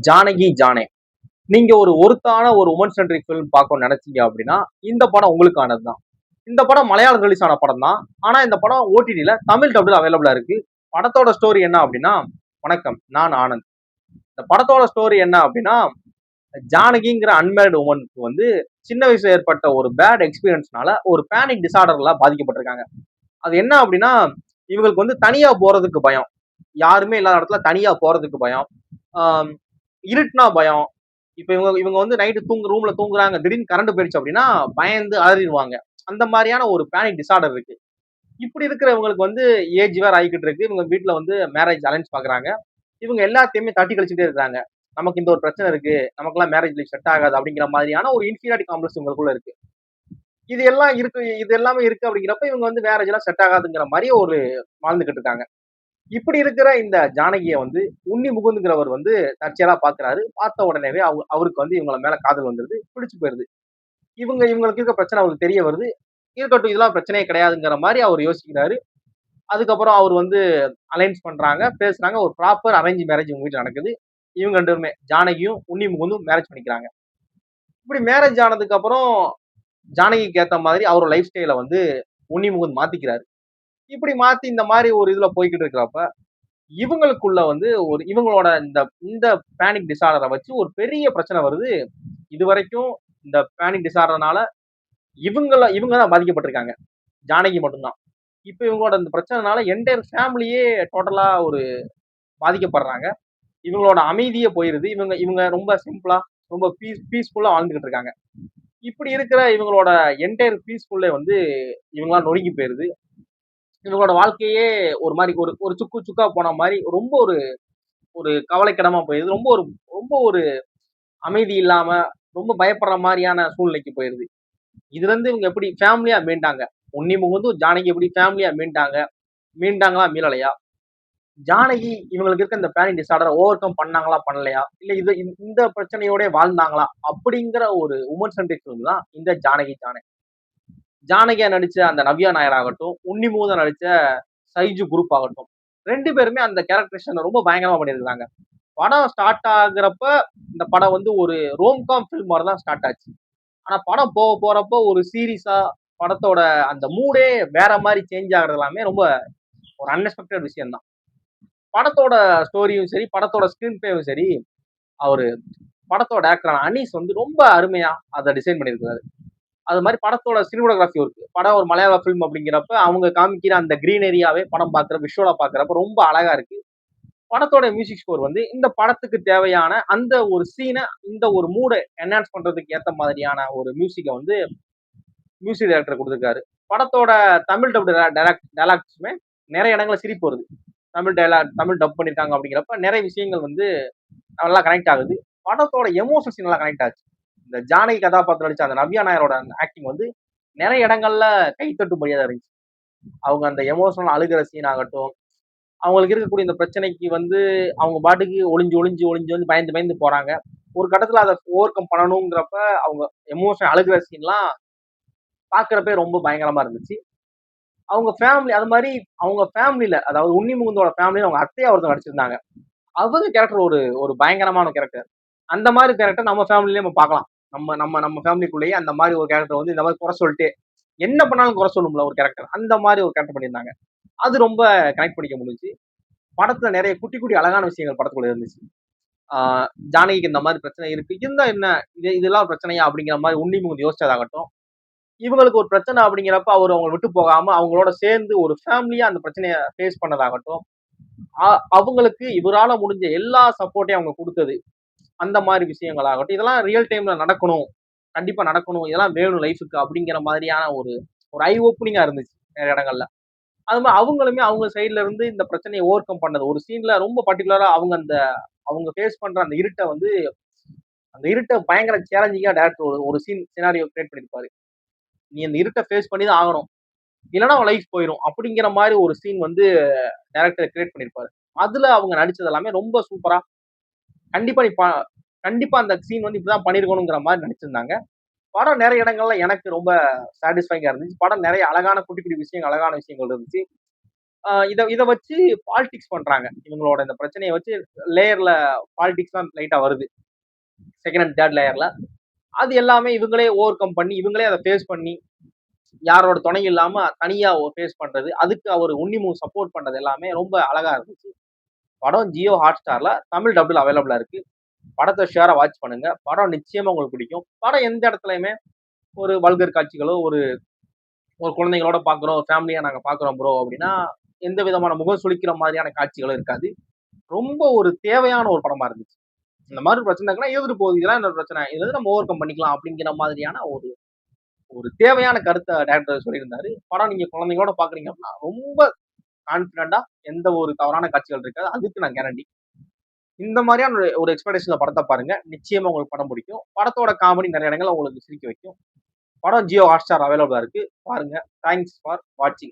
ஜானகி ஜானே. நீங்க ஒருத்தான ஒரு woman centric film பார்க்கணும்னு நினைச்சீங்க அப்படின்னா, இந்த படம் உங்களுக்கானது தான். இந்த படம் மலையாளம் ரிலீஸ் ஆன படம் தான். ஆனா இந்த படம் ஓடிடில தமிழ் டப்ல அவைலபிளா இருக்கு. படத்தோட ஸ்டோரி என்ன அப்படின்னா, வணக்கம், நான் ஆனந்த். இந்த படத்தோட ஸ்டோரி என்ன அப்படின்னா, ஜானகிங்கிற அன்மேரிட் உமனுக்கு சின்ன வயசுல ஏற்பட்ட ஒரு பேட் எக்ஸ்பீரியன்ஸ்னால ஒரு பேனிக் டிசார்டர்ல பாதிக்கப்பட்டிருக்காங்க. அது என்ன அப்படின்னா, இவங்களுக்கு தனியா போறதுக்கு பயம். யாருமே இல்லாத இடத்துல தனியா போறதுக்கு பயம். ஆஹ் இருட்டுனா பயம். இப்ப இவங்க இவங்க நைட்டு ரூம்ல தூங்குறாங்க, திடீர்னு கரண்ட் போயிடுச்சு அப்படின்னா பயந்து அலறிடுவாங்க. அந்த மாதிரியான ஒரு பேனிக் டிசார்டர் இருக்கு. இப்படி இருக்கிறவங்களுக்கு ஏஜ் வேற ஆகிக்கிட்டு இருக்கு. இவங்க வீட்டுல மேரேஜ் அலைன்ஸ் பாக்குறாங்க. இவங்க எல்லாத்தையுமே தட்டி கழிச்சுட்டே இருக்காங்க. நமக்கு இந்த ஒரு பிரச்சனை இருக்கு, நமக்கெல்லாம் மேரேஜ் லைஃப் செட் ஆகாது அப்படிங்கிற மாதிரியான ஒரு இன்ஃபீரியாரிட்டி காம்ப்ளெக்ஸ் இவங்களுக்குள்ள இருக்கு. இது எல்லாமே இருக்கு அப்படிங்கிறப்ப இவங்க மேரேஜ் எல்லாம் செட் ஆகாதுங்கிற மாதிரி ஒரு வாழ்ந்துகிட்டு இருக்காங்க. இப்படி இருக்கிற இந்த ஜானகியை உன்னி முகுந்துங்கிறவர் தற்செயலா பாக்குறாரு. பார்த்த உடனேவே அவருக்கு இவங்கள மேல காதல் வந்துருது, பிடிச்சு போயிருது. இவங்களுக்கு இருக்க பிரச்சனை அவருக்கு தெரிய வருது. இருக்கட்டும், இதெல்லாம் பிரச்சனையே கிடையாதுங்கிற மாதிரி அவர் யோசிக்கிறாரு. அதுக்கப்புறம் அவர் அலைன்ஸ் பண்றாங்க, பேசுறாங்க. ஒரு ப்ராப்பர் அரேஞ்ச் மேரேஜ் இவங்க வீட்டுல நடக்குது. இவங்க ரெண்டு பேருமே, ஜானகியும் உன்னி முகுந்தும் மேரேஜ் பண்ணிக்கிறாங்க. இப்படி மேரேஜ் ஆனதுக்கு அப்புறம் ஜானகிக்கு ஏத்த மாதிரி அவரோட லைஃப் ஸ்டைல உன்னி முகுந்த் மாத்திக்கிறாரு. இப்படி மாத்தி இந்த மாதிரி ஒரு இதுல போய்கிட்டு இருக்கிறப்ப இவங்களுக்குள்ள இவங்களோட இந்த இந்த பேனிக் டிசார்டரை வச்சு ஒரு பெரிய பிரச்சனை வருது. இது வரைக்கும் இந்த பேனிக் டிசார்டர்னால இவங்க தான் பாதிக்கப்பட்டிருக்காங்க, ஜானகி மட்டும்தான். இப்ப இவங்களோட இந்த பிரச்சனைனால என்டையர் ஃபேமிலியே டோட்டலா ஒரு பாதிக்கப்படுறாங்க. இவங்களோட அமைதியே போயிருது. இவங்க இவங்க ரொம்ப சிம்பிளா, ரொம்ப பீஸ்ஃபுல்லா வாழ்ந்துகிட்டு இருக்காங்க. இப்படி இருக்கிற இவங்களோட என்டையர் பீஸ்ஃபுல்லே இவங்களாம் நொறுங்கி போயிருது. இவங்களோட வாழ்க்கையே ஒரு மாதிரி ஒரு ஒரு சுக்கு சுக்கா போன மாதிரி ரொம்ப ஒரு ஒரு கவலைக்கிடமா போயிருது. ரொம்ப ஒரு அமைதி இல்லாம ரொம்ப பயப்படுற மாதிரியான சூழ்நிலைக்கு போயிருது. இதுல இருந்து இவங்க எப்படி ஃபேமிலியா மீண்டாங்க, உன்னி முகுந்தும் ஜானகி எப்படி ஃபேமிலியா மீண்டாங்களா மீளலையா, ஜானகி இவங்களுக்கு இருக்க இந்த பேனிக் டிசார்டரை ஓவர் கம் பண்ணாங்களா பண்ணலையா, இல்ல இது இந்த பிரச்சனையோட வாழ்ந்தாங்களா அப்படிங்கிற ஒரு உமன் சென்ட்ரிக் ஃபிலிம் தான் இந்த ஜானகி ஜானே. ஜானகியா நடிச்ச அந்த நவ்யா நாயர் ஆகட்டும், உன்னி முகுந்தன் நடிச்ச சைஜு குரூப் ஆகட்டும், ரெண்டு பேருமே அந்த கேரக்டரேஷன் ரொம்ப பயங்கரமா பண்ணியிருக்காங்க. படம் ஸ்டார்ட் ஆகுறப்ப இந்த படம் ஒரு ரோம்காம் ஃபில்ம் மாதிரி தான் ஸ்டார்ட் ஆச்சு. ஆனா படம் போக போறப்போ ஒரு சீரியஸா படத்தோட அந்த மூடே வேற மாதிரி சேஞ்ச் ஆகுறது எல்லாமே ரொம்ப ஒரு அன்எக்ஸ்பெக்டட் விஷயம் தான். படத்தோட ஸ்டோரியும் சரி, படத்தோட ஸ்கிரீன் பிளேயும் சரி, அவரு படத்தோட ஆக்டரான அனீஸ் ரொம்ப அருமையா அதை டிசைன் பண்ணியிருக்காரு. அது மாதிரி படத்தோட சினிமோகிராஃபி இருக்கு. படம் ஒரு மலையாள ஃபிலிம் அப்படிங்கிறப்ப அவங்க காமிக்கிற அந்த கிரீனரியாவே படம் பாக்குற விஷுவலா பாக்குறப்ப ரொம்ப அழகா இருக்கு. படத்தோட மியூசிக் ஸ்கோர் இந்த படத்துக்கு தேவையான அந்த ஒரு சீனை, இந்த ஒரு மூடை என்ஹான்ஸ் பண்றதுக்கு ஏத்த மாதிரியான ஒரு மியூசிக்கை மியூசிக் டைரக்டர் கொடுத்திருக்காரு. படத்தோட தமிழ் டப் டைலாக்ஸுமே நிறைய இடங்கள்ல சிரிப்பு வருது. தமிழ் டப் பண்ணிருக்காங்க அப்படிங்கிறப்ப நிறைய விஷயங்கள் நல்லா கனெக்ட் ஆகுது. படத்தோட எமோஷன்ஸ் நல்லா கனெக்ட் ஆச்சு. இந்த ஜானகி கதாபாத்திரம் நடிச்ச அந்த நவ்யா நாயரோட அந்த ஆக்டிங் நிறைய இடங்கள்ல கைத்தட்டும்படியா இருந்துச்சு. அவங்க அந்த எமோஷனல் அழுகிற சீன் ஆகட்டும், அவங்களுக்கு இருக்கக்கூடிய இந்த பிரச்சனைக்கு அவங்க பாட்டுக்கு ஒளிஞ்சு ஒளிஞ்சு ஒளிஞ்சு வந்து பயந்து பயந்து போறாங்க. ஒரு கட்டத்துல அதை ஓவர் கம் பண்ணணுங்கிறப்ப அவங்க எமோஷன் அழுகிற சீன்லாம் பாக்குறப்ப ரொம்ப பயங்கரமா இருந்துச்சு. அவங்க ஃபேமிலி அது மாதிரி அவங்க ஃபேமிலியில, அதாவது உன்னி முகுந்தோட ஃபேமிலியில அவங்க அத்தையா ஒருத்தர் நடிச்சிருந்தாங்க. அவங்க கேரக்டர் ஒரு ஒரு பயங்கரமான கேரக்டர். அந்த மாதிரி கேரக்டர் நம்ம ஃபேமிலியே நம்ம பார்க்கலாம். நம்ம நம்ம நம்ம ஃபேமிலிக்குள்ளேயே அந்த மாதிரி ஒரு கேரக்டர் இந்த மாதிரி குறை சொல்லிட்டு என்ன பண்ணாலும் குறை சொல்லும்ல ஒரு கேரக்டர், அந்த மாதிரி ஒரு கேரக்டர் பண்ணியிருந்தாங்க. அது ரொம்ப கனெக்ட் பண்ணிக்க முடிஞ்சுச்சு. படத்துல நிறைய குட்டி குட்டி அழகான விஷயங்கள் படத்துக்குள்ள இருந்துச்சு. ஜானகிக்கு இந்த மாதிரி பிரச்சனை இருக்கு, இருந்தா என்ன, இதெல்லாம் பிரச்சனையா அப்படிங்கிற மாதிரி உன்னி முகுந்த் யோசிச்சதாகட்டும், இவங்களுக்கு ஒரு பிரச்சனை அப்படிங்கிறப்ப அவர் அவங்களை விட்டு போகாம அவங்களோட சேர்ந்து ஒரு ஃபேமிலியா அந்த பிரச்சனையை ஃபேஸ் பண்ணதாகட்டும், அவங்களுக்கு இவரால முடிஞ்ச எல்லா சப்போர்ட்டையும் அவங்க கொடுத்தது, அந்த மாதிரி விஷயங்களாகட்டும், இதெல்லாம் ரியல் டைம்ல நடக்கணும், கண்டிப்பா நடக்கணும், இதெல்லாம் வேணும் லைஃபுக்கு அப்படிங்கிற மாதிரியான ஒரு ஒரு ஐ ஓப்பனிங்கா இருந்துச்சு நிறைய இடங்கள்ல. அது மாதிரி அவங்களுமே அவங்க சைட்ல இருந்து இந்த பிரச்சனையை ஓவர் கம் பண்ணது ஒரு சீன்ல ரொம்ப பர்டிகுலரா அவங்க ஃபேஸ் பண்ற அந்த இருட்டை அந்த இருட்டை பயங்கர சேலஞ்சிங்கா டேரக்டர் ஒரு சீன் சினாரியோ கிரியேட் பண்ணிருப்பாரு. நீ அந்த இருட்டை ஃபேஸ் பண்ணி தான் ஆகணும், இல்லைன்னா அவன் லைஃப் போயிடும் அப்படிங்கிற மாதிரி ஒரு சீன் டைரக்டர் கிரியேட் பண்ணிருப்பாரு. அதுல அவங்க நடிச்சது எல்லாமே ரொம்ப சூப்பரா, கண்டிப்பா கண்டிப்பா அந்த சீன் இப்படிதான் பண்ணிருக்கணுங்கிற மாதிரி நடிச்சிருந்தாங்க. படம் நிறைய இடங்கள்ல எனக்கு ரொம்ப சாட்டிஸ்ஃபைங்கா இருந்துச்சு. படம் நிறைய அழகான குட்டி குட்டி விஷயங்கள், அழகான விஷயங்கள் இருந்துச்சு. இத இத வச்சு பாலிடிக்ஸ் பண்றாங்க. இவங்களோட இந்த பிரச்சனைய வச்சு லேயர்ல பாலிடிக்ஸ் தான் லைட்டா வருது. செகண்ட் அண்ட் தேர்ட் லேயர்ல. அது எல்லாமே இவங்களே ஓவர் கம் பண்ணி, இவங்களே அத ஃபேஸ் பண்ணி, யாரோட துணை இல்லாம தனியா ஃபேஸ் பண்றது. அதுக்கு அவரு உன்னிமுக சப்போர்ட் பண்றது எல்லாமே ரொம்ப அழகா இருந்துச்சு. படம் ஜியோ ஹாட்ஸ்டார்ல தமிழ் டப்ல அவைலபிளா இருக்கு. படத்த ஷேரா வாட்ச் பண்ணுங்க. படம் நிச்சயமா உங்களுக்கு பிடிக்கும். படம் எந்த இடத்துலயுமே ஒரு வல்கர் காட்சிகளோ, ஒரு ஒரு குழந்தைங்களோட பார்க்குறோம், ஃபேமிலியா நாங்க பார்க்குறோம் ப்ரோ அப்படின்னா, எந்த விதமான முகம் சுளிக்கிற மாதிரியான காட்சிகளும் இருக்காது. ரொம்ப ஒரு தேவையான ஒரு படமா இருந்துச்சு. இந்த மாதிரி பிரச்சனை இருக்குன்னா இருந்துட்டு போகுது. இதெல்லாம் என்ன பிரச்சனை? இத வந்து நம்ம ஓவர் கம் பண்ணிக்கலாம் அப்படிங்கிற மாதிரியான ஒரு ஒரு தேவையான கருத்த டைரக்டர் சொல்லியிருந்தாரு. படம் நீங்க குழந்தைங்களோட பார்க்குறீங்க அப்படின்னா, ரொம்ப கான்ஃபிடென்ட்டா எந்த ஒரு தவறான காட்சிகள் இருக்காது. அதுக்கு நான் கேரண்டி. இந்த மாதிரியான ஒரு எக்ஸ்பெக்டேஷன்ல படத்த பாருங்க. நிச்சயமா உங்களுக்கு படம் பிடிக்கும். படத்தோட காமெடி நெறைய இடங்கள்ல உங்களுக்கு சிரிக்க வைக்கும். படம் ஜியோ ஹாட்ஸ்டார் அவைலபிளா இருக்கு. பாருங்க. தேங்க்ஸ் ஃபார் வாட்சிங்.